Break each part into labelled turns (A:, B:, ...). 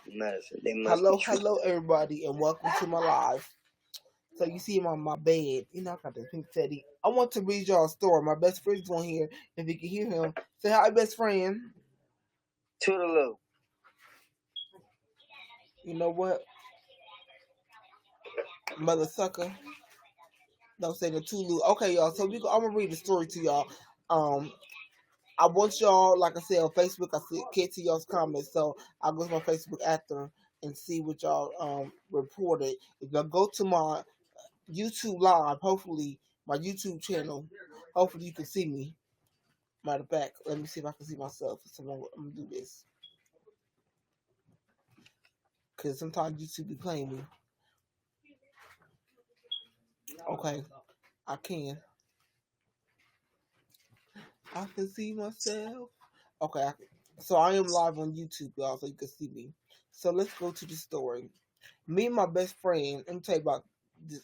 A: Hello, everybody, and welcome to my live. So you see him on my bed. You know, I got the pink teddy. I want to read y'all a story. My best friend's on here. If you can hear him, say hi, best friend.
B: Toodaloo.
A: You know what, mother sucker? Don't say the Tulu. Okay, y'all. So I'm gonna read the story to y'all. Um, I want y'all, like I said on Facebook, can't see y'all's comments, so I'll go to my Facebook after and see what y'all reported. If y'all go to my YouTube live, hopefully my YouTube channel, hopefully you can see me. Matter of fact, let me see if I can see myself. So I'm gonna do this because sometimes YouTube be playing me. Okay, I can. I can see myself. Okay, so I am live on YouTube, y'all, so you can see me. So let's go to the story. Me and my best friend, let me tell you about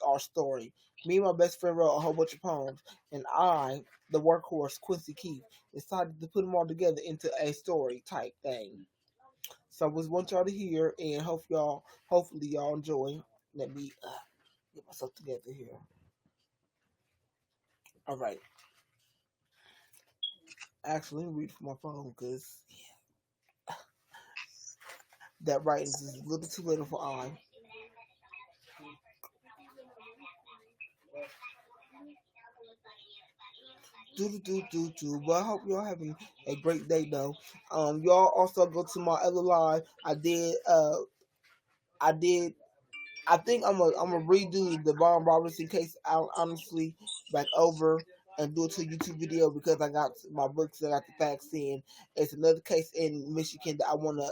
A: our story. Me and my best friend wrote a whole bunch of poems, and I, the workhorse Quincy Keith, decided to put them all together into a story type thing. So I just want y'all to hear, and hopefully y'all enjoy. Let me get myself together here. All right. Actually, let me read from my phone because that writing is a little too little for I. But I hope y'all having a great day though. Y'all also go to my other live. I think I'm a redo the Von Robinson case out honestly back over and do it to a YouTube video because I got my books that I got the facts in. It's another case in Michigan that I wanna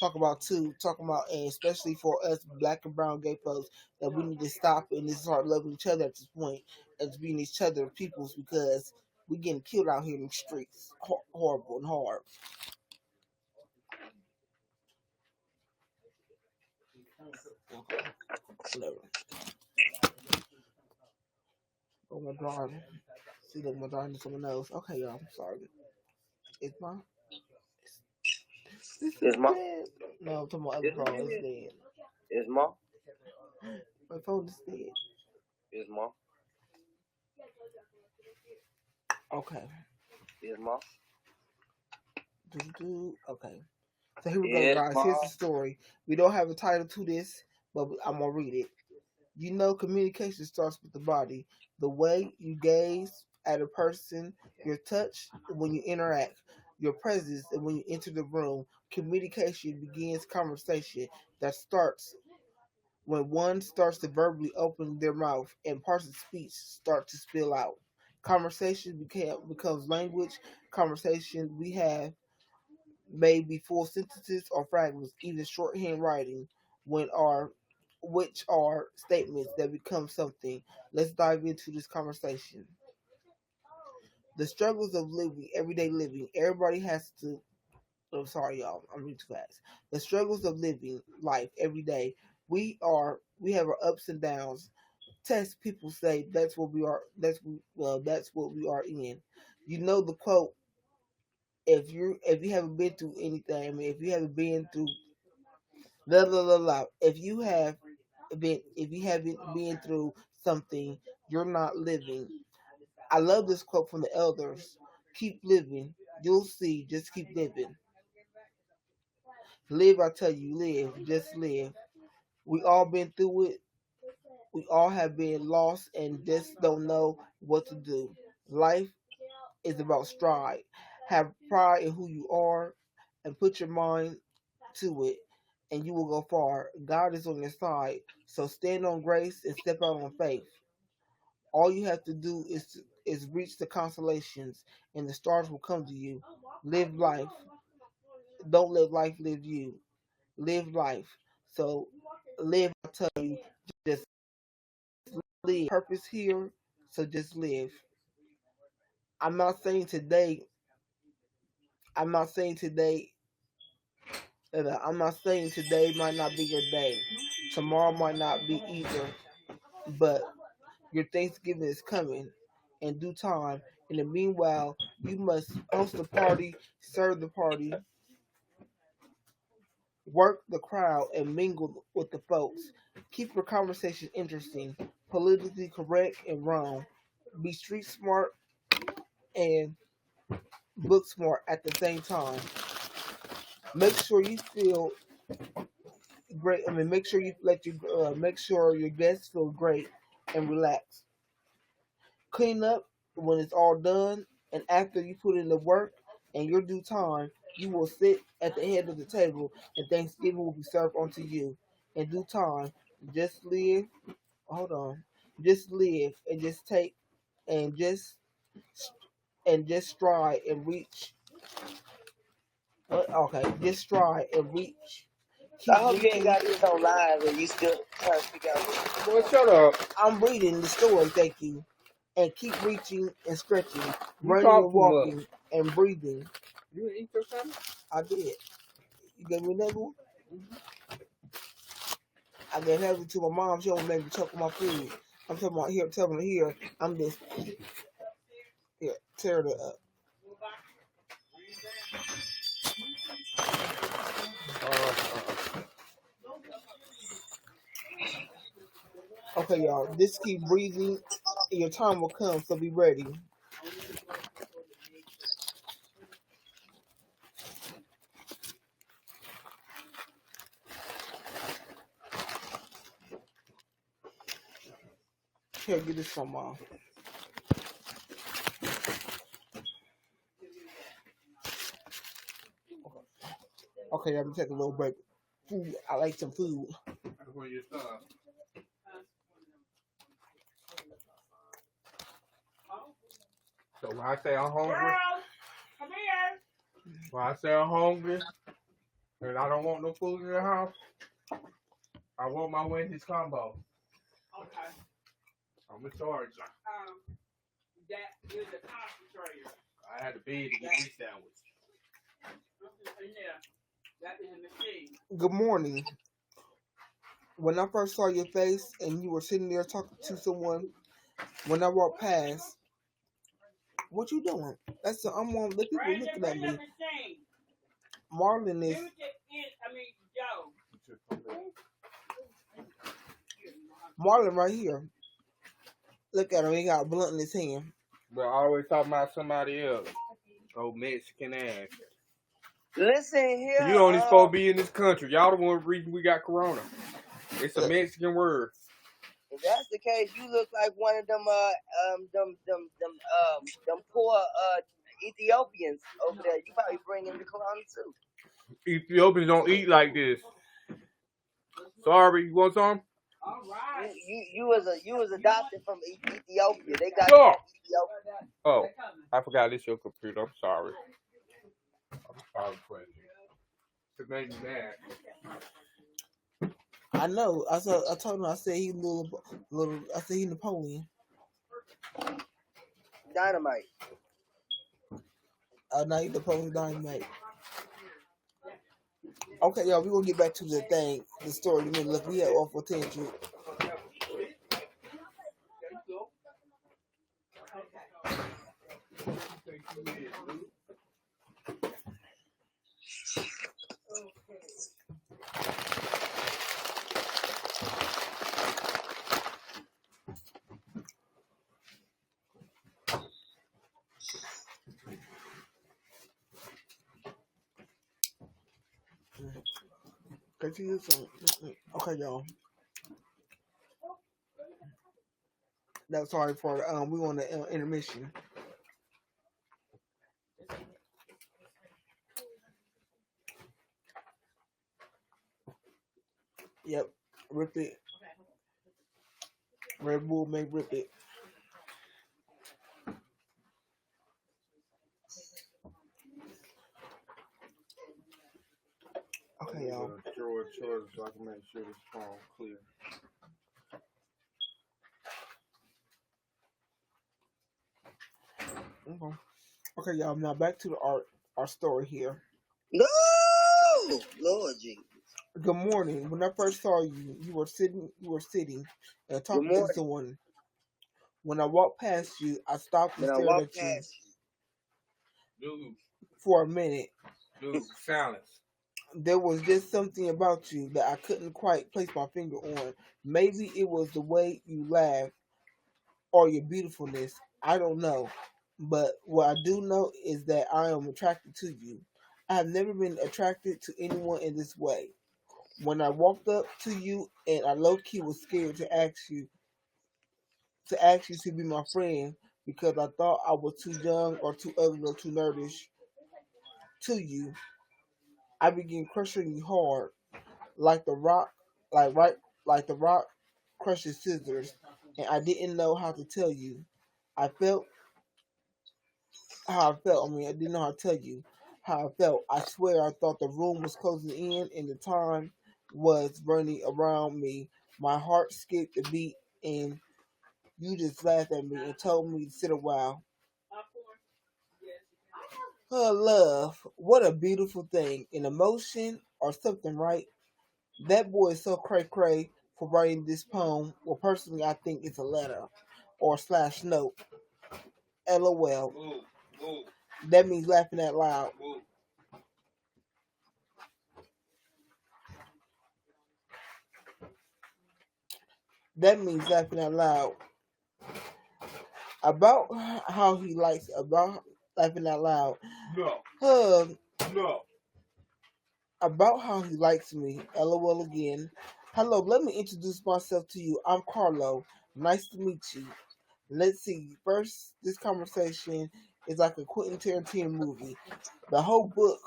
A: talk about too. Talking about, and especially for us black and brown gay folks, that we need to stop and just start loving each other at this point and being each other peoples because we getting killed out here in the streets. Horrible and hard. Okay. Whatever. Oh my god. See that my drawing to someone else. Okay, y'all, I'm sorry. It's my this is
B: Ma?
A: dead. No, I'm talking about other phone. It's dead.
B: Is Ma?
A: My phone is dead.
B: Is Ma?
A: Okay.
B: Is Ma?
A: Okay. So here we go, guys. Here's the story. We don't have a title to this, but I'm gonna read it. You know, communication starts with the body. The way you gaze at a person, your touch when you interact, your presence and when you enter the room. Communication begins conversation that starts when one starts to verbally open their mouth and parts of speech start to spill out. Conversation becomes language. Conversation we have may be full sentences or fragments, even shorthand writing, which are statements that become something. Let's dive into this conversation. The struggles of living, everyday living. Everybody has to. I'm sorry, y'all. I'm reading too fast. The struggles of living life every day. We have our ups and downs. Test people say that's what we are. That's what we are in. You know the quote. If you haven't been through anything, I mean, if you haven't been through la la la la, if you haven't been through something, you're not living. I love this quote from the elders. Keep living. You'll see. Just keep living. Live, I tell you, live. Just live. We all been through it. We all have been lost and just don't know what to do. Life is about stride. Have pride in who you are and put your mind to it and you will go far. God is on your side. So stand on grace and step out on faith. All you have to do is reach the consolations and the stars will come to you. Live life. Don't let life live you. Live life. So live, I tell you, just live. Purpose here, so just live. I'm not saying today I'm not saying today I'm not saying today might not be your day. Tomorrow might not be either. But your Thanksgiving is coming in due time. In the meanwhile, you must host the party, serve the party, Work the crowd and mingle with the folks. Keep your conversation interesting, politically correct and wrong. Be street smart and book smart at the same time. Make sure you feel great. Make sure make sure your guests feel great and relaxed. Clean up when it's all done, and after you put in the work and your due time, you will sit at the head of the table, and Thanksgiving will be served unto you in due time. Just live. Hold on. Just live and just take and just strive and reach. Okay, just strive and reach.
B: I hope you ain't got this on live and you still trying to figure out.
A: Boy, shut up. I'm reading the story, thank you. And keep reaching and stretching, running and walking and breathing.
C: You didn't eat your something?
A: I did. You gave me another one? Mm-hmm. I gave another one to my mom. She only made me choke on my food. I'm talking about here, telling her here. I'm just here, tear it up. Okay, y'all. Just keep breathing. Your time will come, so be ready. Here, get this from Mom. Okay, I'm gonna take a little break. Food. I like some food.
C: So when I say I'm hungry, come here. When I say I'm hungry and I don't want no food in the house, I want my Wendy's combo. Okay. I'm in charge. That is a concentrator. I had to bid to get this sandwich. Yeah, that is a machine.
A: Good morning. When I first saw your face and you were sitting there talking to someone, when I walked past, what you doing? That's the I'm on the people looking at me. Marlon is. Marlon right here. Look at him. He got a blunt in his hand.
C: But I always talk about somebody else. Old Mexican ass.
B: Listen here.
C: You only supposed to be in this country. Y'all the one reason we got corona. It's a Mexican word.
B: If that's the case, you look like one of them poor Ethiopians over there. You probably bring in the corona too.
C: Ethiopians don't eat like this. Sorry, you want some?
B: All right. You was adopted from Ethiopia. They got
C: Ethiopia.
B: Oh,
C: I forgot this your computer. I'm sorry. I'm sorry for you. It made me mad.
A: I know. I told him. I said he little. I said he Napoleon.
B: Dynamite.
A: Now he Napoleon Dynamite. Okay, y'all. We gonna get back to the thing, the story. Look, we had awful attention. Okay, y'all. That's sorry for we want the intermission. Yep, rip it. Red Bull may rip it. Okay, y'all.
C: Throw a charge so I can make sure this phone clear.
A: Okay, y'all. Now back to our story here.
B: No, Lord Jesus.
A: Good morning. When I first saw you, you were sitting and talking to someone. When I walked past you, I stopped and stared at you.
C: Dude.
A: For a minute.
C: Dude, silence.
A: there was just something about you that I couldn't quite place my finger on. Maybe it was the way you laughed or your beautifulness. I don't know. But what I do know is that I am attracted to you. I have never been attracted to anyone in this way. When I walked up to you and I low key was scared to ask you to be my friend because I thought I was too young or too ugly or too nervous to you. I began crushing you hard, like the rock, right, like the rock crushes scissors, and I didn't know how to tell you. I felt how I felt. I didn't know how to tell you how I felt. I swear, I thought the room was closing in, and the time was running around me. My heart skipped a beat, and you just laughed at me and told me to sit a while. Her love, what a beautiful thing. An emotion or something, right? That boy is so cray cray for writing this poem. Well, personally, I think it's a letter or slash note. LOL. That means laughing out loud. That means laughing out loud. About how he likes, about laughing out loud.
C: No.
A: Hug.
C: No.
A: About how he likes me. LOL again. Hello, let me introduce myself to you. I'm Carlo. Nice to meet you. Let's see. First, this conversation is like a Quentin Tarantino movie. The whole book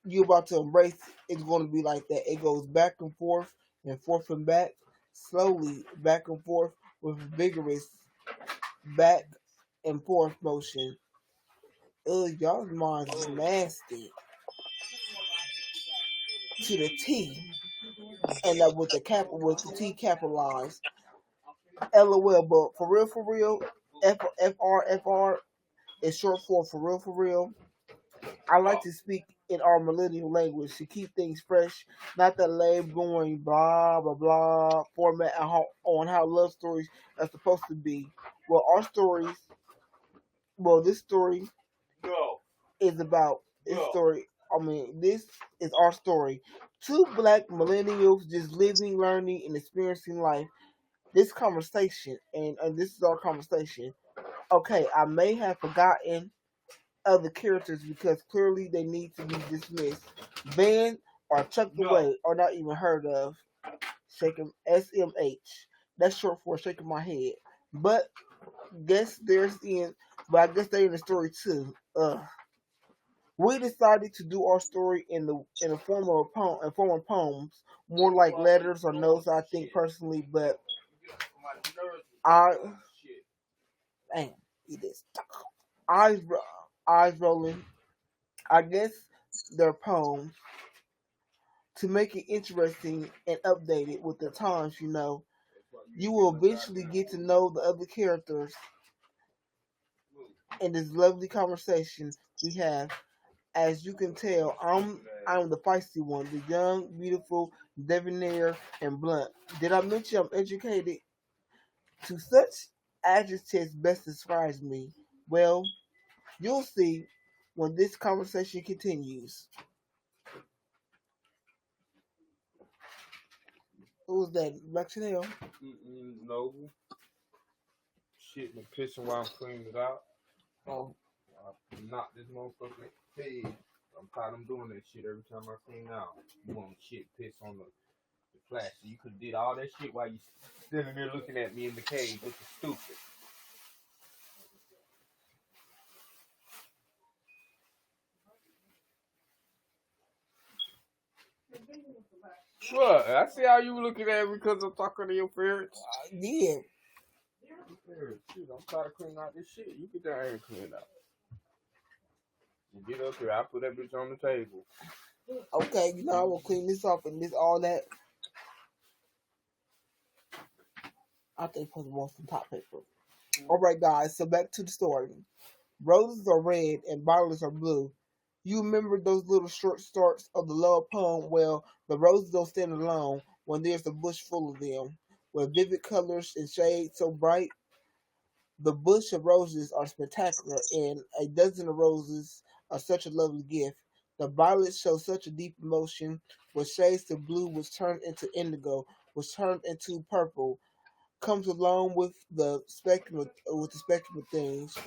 A: you're about to embrace is going to be like that. It goes back and forth and back, slowly back and forth with vigorous back and forth motion. Ugh, y'all's minds is nasty to the T, and that with the T capitalized. LOL, but for real, FR is short for real. I like to speak in our millennial language to keep things fresh, not that lame going blah blah blah format on how love stories are supposed to be. Well, our stories, this story
C: No.
A: is about this story. This is our story. Two black millennials just living, learning, and experiencing life. This conversation, and this is our conversation. Okay, I may have forgotten other characters because clearly they need to be dismissed, banned, or chucked away, or not even heard of. Shaking SMH. That's short for shaking my head. But guess there's in. But I guess they're in the story too. We decided to do our story in the form of poems, more like letters or notes. I think personally, but I damn eat this eyes eyes rolling. I guess they're poems to make it interesting and updated with the times. You will eventually get to know the other characters in this lovely conversation we have. As you can tell, I'm the feisty one, the young, beautiful, debonair, and blunt. Did I mention I'm educated? To such adjectives best describes me. Well, you'll see when this conversation continues. Who was that? Black Chanel?
C: No. Shit, and pissing while I'm cleaning it out.
A: Oh.
C: I knocked this motherfucker head. I'm tired of doing that shit every time I clean out. You want shit piss on the plastic. You could have did all that shit while you sitting there looking at me in the cage looking stupid. What? I see how you looking at me because I'm talking to your parents.
A: Yeah.
C: Shit, I'm trying to clean out this shit. You get down here and clean it out. You get up here, I put that bitch on the table.
A: Okay, I will clean this up and this all that. I think put more some top paper. Alright guys, so back to the story. Roses are red and violets are blue. You remember those little short starts of the love poem? Well, the roses don't stand alone when there's a bush full of them, with vivid colors and shades so bright. The bush of roses are spectacular, and a dozen of roses are such a lovely gift. The violet shows such a deep emotion, which shades to blue, which turns into indigo, which turns into purple, comes along with the spectrum of things,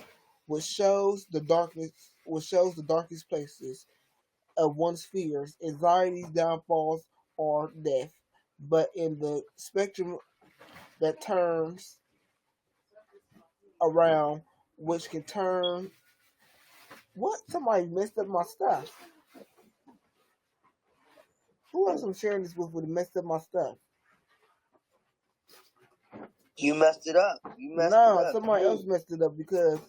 A: which shows the darkest places of one's fears, anxieties, downfalls, or death. But in the spectrum that turns around, which can turn what? Somebody messed up my stuff. Who else I'm sharing this with would have messed up my stuff?
B: You messed it up.
A: No, somebody else messed it up because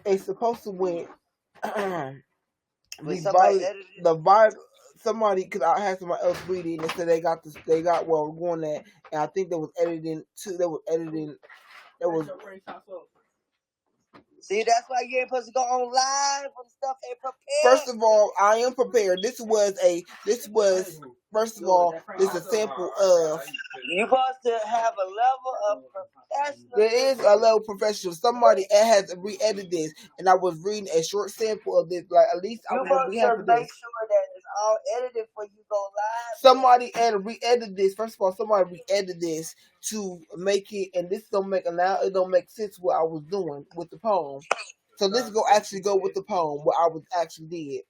A: it's supposed to win. The Bible. Somebody, because I had somebody else read it and said they got this. They got well going that, and I think they was editing too. They was editing. It was.
B: See, that's why you ain't supposed to go on live when stuff ain't prepared.
A: First of all, I am prepared. This was first of all, this is a sample of.
B: You supposed to have a level of professional.
A: There is a level of professional. Somebody has re-edited this, and I was reading a short sample of this. Like at least
B: you supposed to make sure that it's all edited before you go live.
A: Somebody re-edited this. First of all, somebody re-edited this to make it, and this don't make now. It don't make sense what I was doing with the poem. So this go with the poem what I was actually did.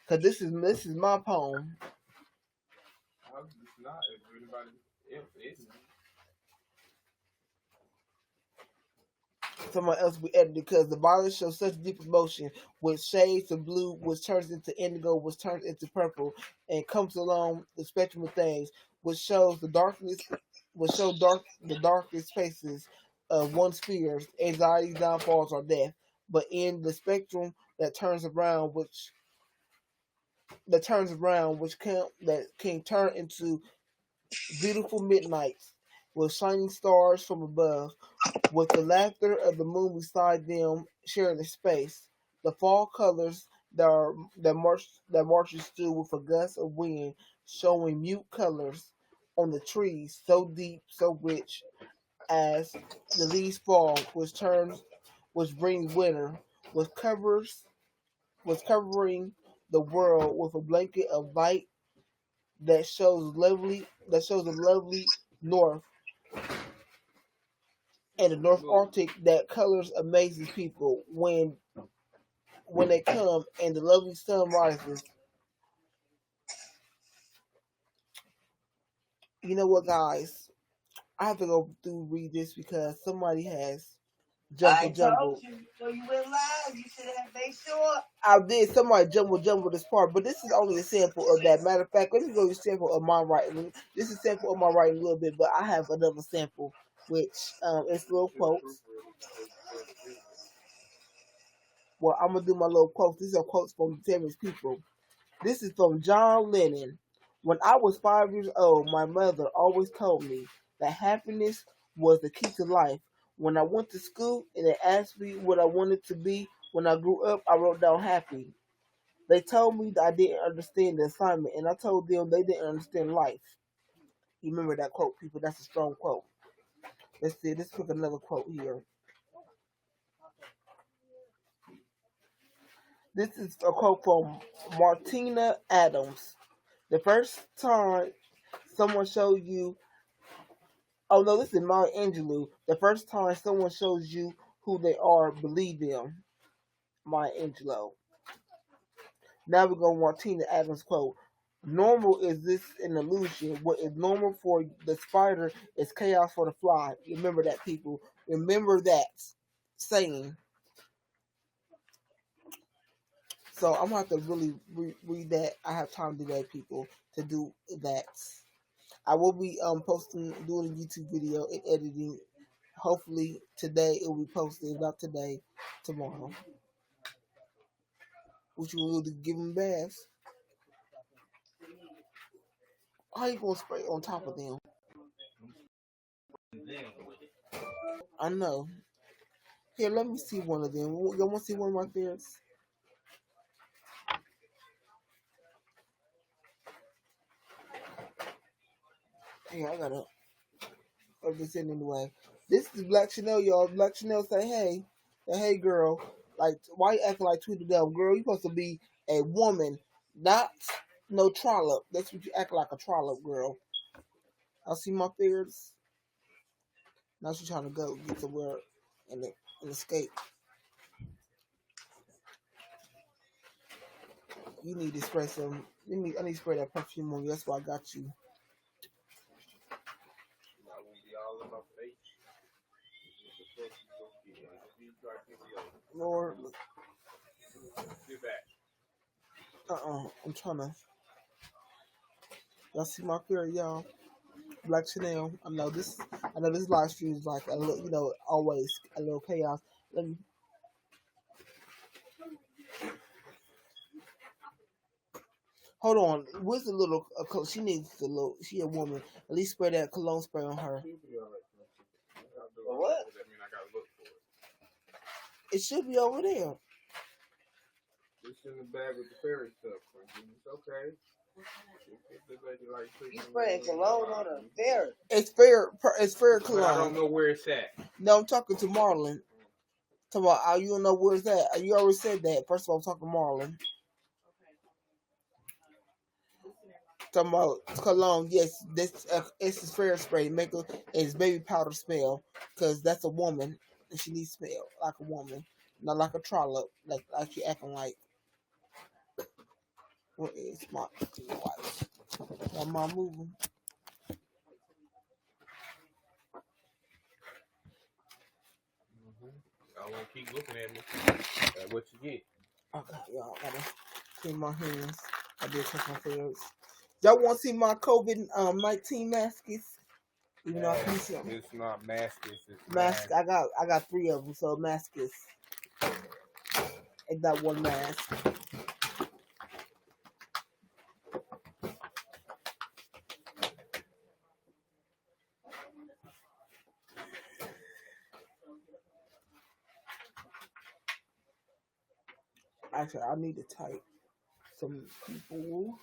A: Cause this is my poem. Someone else we edited because the violet shows such deep emotion with shades of blue, which turns into indigo, which turns into purple, and comes along the spectrum of things, which shows the darkest spaces of one's fears, anxieties, downfalls, or death. But in the spectrum that turns around, which can turn into beautiful midnights with shining stars from above, with the laughter of the moon beside them sharing the space. The fall colors that marches through with a gust of wind, showing mute colors on the trees, so deep, so rich, as the leaves fall, which brings winter, which covering the world with a blanket of light that shows the lovely north and the North Arctic that colors amazes people when they come and the lovely sun rises. You know what, guys? I have to go through read this because somebody has jumble.
B: Told you, so you went live. You should have made sure.
A: I did. Somebody jumble this part, but this is only a sample of that. Matter of fact, let me go to a sample of my writing. This is a sample of my writing a little bit, but I have another sample, which it's little quotes. Well, I'm gonna do my little quotes. These are quotes from famous people. This is from John Lennon. When I was 5 years old, my mother always told me that happiness was the key to life. When I went to school and they asked me what I wanted to be when I grew up, I wrote down happy. They told me that I didn't understand the assignment, and I told them they didn't understand life. You remember that quote, people? That's a strong quote. Let's see. Let's pick another quote here. This is a quote from Martina Adams. The first time someone shows you, oh no, this is Maya Angelou. The first time someone shows you who they are, believe them. Maya Angelou. Now we go to Martina Adams' quote. Normal is this an illusion. What is normal for the spider is chaos for the fly. Remember that, people. Remember that saying. So I'm going to have to really read that. I have time today, people, to do that. I will be doing a YouTube video and editing. Hopefully today it will be posted. If not today, tomorrow. Which we will give them baths. How you gonna spray on top of them? I know. Here, let me see one of them. You want to see one of my favorites? Here, I gotta put this in anyway. This is Black Chanel, y'all. Black Chanel say, hey. Say, hey, girl. Like, why you acting like Tweedledum? Girl, you supposed to be a woman, not no trollop. That's what you act like, a trollop, girl. I see my fears. Now she's trying to go get somewhere and escape. You need to spray some. I need to spray that perfume on you. That's why I got you. Lord. I'm trying to. Y'all see my fear, y'all. Black Chanel. I know this live stream is like a little, always a little chaos. Let me. Hold on. Where's the little? She needs the little. She a woman. At least spray that cologne spray on her.
B: What?
A: It should be over there.
C: It's in the bag with the fairy stuff. It's okay.
B: You spraying cologne on a ferret.
A: It's fair. It's fair cologne.
C: But I don't know where it's at.
A: No, I'm talking to Marlon. Talking about, you don't know where it's at. You already said that. First of all, I'm talking to Marlon. Talking about cologne. Yes, this it's a fair spray. It's baby powder smell, because that's a woman and she needs to smell like a woman, not like a trollop, like you acting like. What is my wife? My mom moving.
C: I won't keep looking at me. That's what you get.
A: Okay, y'all gotta clean my hands. I did touch my fingers. Y'all want to see my COVID-19 masks? Even though I can see them.
C: It's not masks. It's
A: mask. I got 3 of them. So masks. I got 1 mask. Actually, I need to type some people.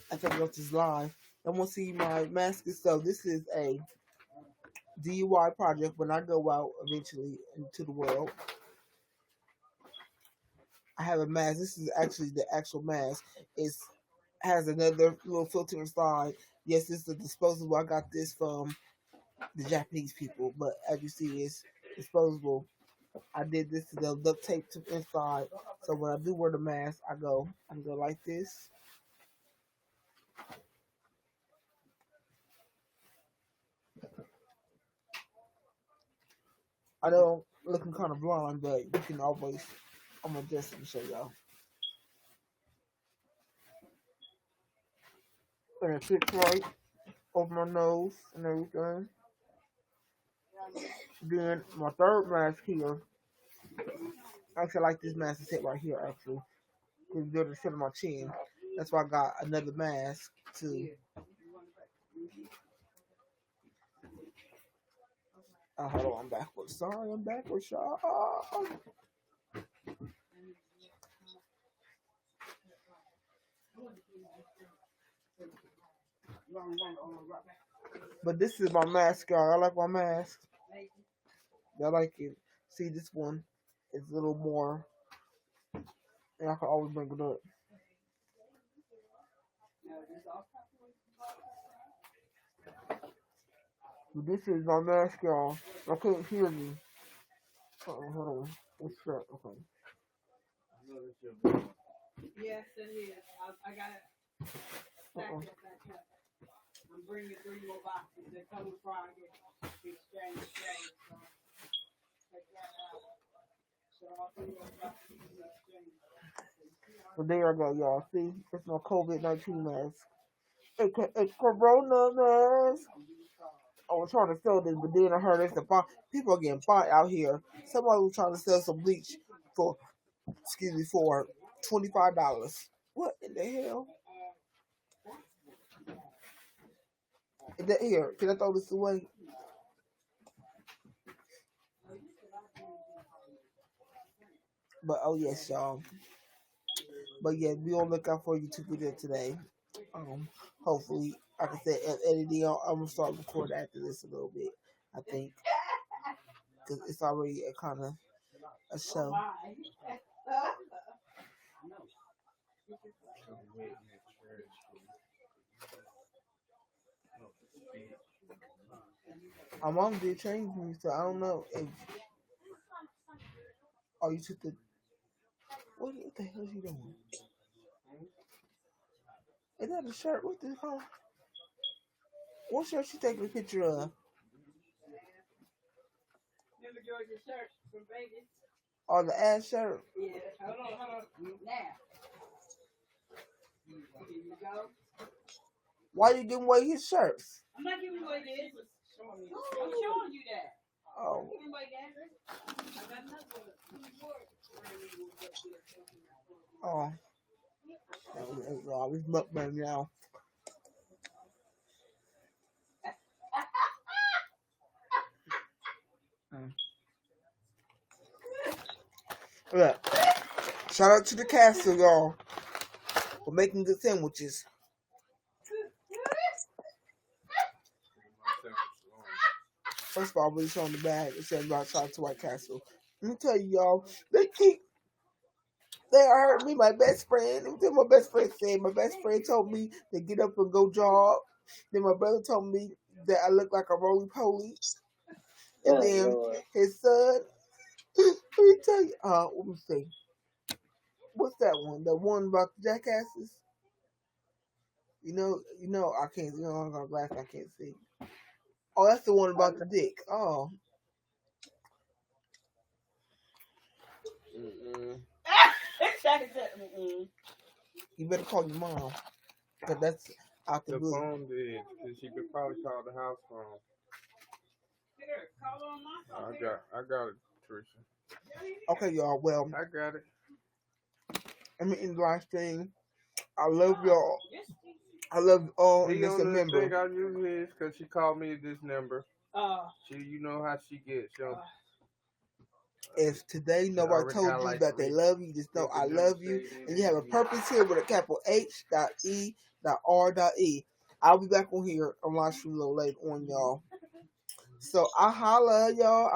A: I think I got this live. I want to see my mask. So this is a DUI project when I go out eventually into the world. I have a mask. This is actually the actual mask. It has another little filter inside. Yes, this is a disposable. I got this from the Japanese people, but as you see, it's disposable. I did this to the duct tape to inside. So when I do wear the mask, I go like this. I know I'm looking kind of blind, but you can always, I'm gonna just show y'all. And it fits right over my nose and everything. Then my third mask here. I actually like this mask to sit right here actually. Because it's to sit on my chin. That's why I got another mask too. Hold on, I'm backwards. Sorry, I'm backwards, y'all. But this is my mask, y'all. I like my mask. I like it. See, this one is a little more, and I can always bring it up. But this is my mask, y'all. I can't hear me. Hold on. It's shut. Okay.
D: Yes, it is. I got it. I'm bringing 3 more boxes. They're coming Friday. Exchange. So take that out. So all 3 more boxes exchange.
A: So there I go, y'all. See, it's my COVID-19 mask. It's Corona mask. I was trying to sell this, but then I heard people are getting bought out here. Somebody was trying to sell some bleach for $25. What in the hell? Here, can I throw this away? But oh yes, y'all. But yeah, be on the lookout for a YouTube video today. Hopefully, like I said, editing. I'm gonna start recording after this a little bit. I think because it's already a kind of a show. My mom did change me, so I don't know if. Oh, you took the. What the hell is you doing? Is that a shirt? What the hell? What shirt she taking a picture of?
D: Remember George's shirt from Vegas?
A: Oh, the ass shirt?
D: Yeah. Hold on. Now. Here you go.
A: Why you giving away his shirts?
D: I'm not giving away this. I'm showing you that.
A: Oh.
D: I'm giving away that. I got another one.
A: Oh. It's mukbang now. Look. Shout out to the castle, y'all, for making good sandwiches. First of all, when it's on the bag, it says about shout out to White Castle. Let me tell you, y'all, they hurt me, my best friend. Let me tell you what my best friend said. My best friend told me to get up and go jog. Then my brother told me that I look like a roly-poly. And then his son, let me tell you, let me see. What's that one? The one about the jackasses? You know, I can't, I'm gonna glass, I can't see. Oh, that's the one about the dick. Oh. You better call your mom. Because that's out the blue.
C: The phone did. She could probably call the house phone. I got it, Teresa.
A: Okay, y'all. Well,
C: I got it.
A: I'm in the live stream. I love y'all. I love you all. And just remember.
C: I use his because she called me this number. You know how she gets.
A: If today nobody told you that they love you, just know I love you. And you have a purpose here with a capital H.E.R.E. I'll be back on here on live stream a little later on, y'all. So I holla, y'all.